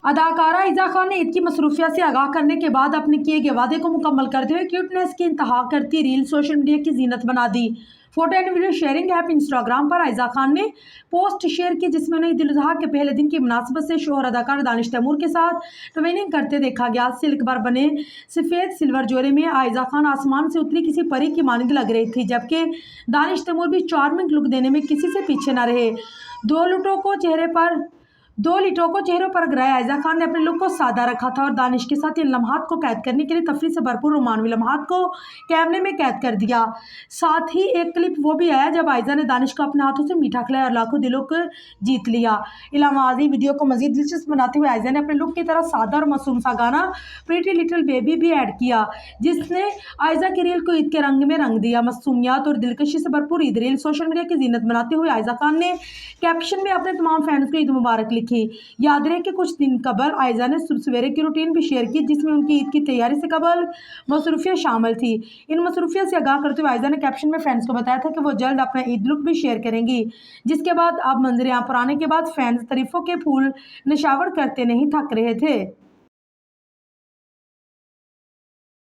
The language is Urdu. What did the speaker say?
اداکارہ آئزہ خان نے عید کی مصروفیات سے آگاہ کرنے کے بعد اپنے کیے گئے وعدے کو مکمل کرتے ہوئے کیوٹنس کی انتہا کرتی ریل سوشل میڈیا کی زینت بنا دی۔ Photo and video sharing app Instagram پر آئزہ خان نے پوسٹ شیئر کی جس میں انہیں عید الاضحیٰ کے پہلے دن کی مناسبت سے شوہر اداکار دانش تیمور کے ساتھ ٹویننگ کرتے دیکھا گیا۔ سلک پر بنے سفید سلور جوڑے میں آئزہ خان آسمان سے اتری کسی پری کی مانند لگ رہی تھی، جبکہ دانش تیمور بھی چارمنگ لک دینے میں کسی سے پیچھے نہ رہے۔ دو لٹوں کو چہروں پر گرائے آئزہ خان نے اپنے لک کو سادہ رکھا تھا اور دانش کے ساتھ ان لمحات کو قید کرنے کے لیے تفریح سے بھرپور رومانوی لمحات کو کیمرے میں قید کر دیا۔ ساتھ ہی ایک کلپ وہ بھی آیا جب آئزہ نے دانش کو اپنے ہاتھوں سے میٹھا کھلایا اور لاکھوں دلوں کو جیت لیا۔ الہامازی ویڈیو کو مزید دلچسپ بناتے ہوئے آئزہ نے اپنے لک کی طرح سادہ اور معصوم سا گانا پریٹی لٹل بیبی بھی ایڈ کیا، جس نے آئزہ کی ریل کو عید کے رنگ میں رنگ دیا۔ معصومیت اور دلکشی سے بھرپور عید ریل سوشل میڈیا کی زینت بناتے ہوئے آئزہ خان نے کیپشن میں اپنے تمام فینس کو عید مبارک لکھی۔ یاد رہے کہ کچھ دن قبل آئزہ نے صبح سویرے کی روٹین بھی شیئر کی، جس میں ان کی عید کی تیاری سے قبل مصروفیات شامل تھی۔ ان مصروفیات سے آگاہ کرتے ہوئے آئزہ نے کیپشن میں فینس کو بتایا تھا کہ وہ جلد اپنا عید لک بھی شیئر کریں گی، جس کے بعد اب منظر عام پر آنے کے بعد فینس تعریفوں کے پھول نشاور کرتے نہیں تھک رہے تھے۔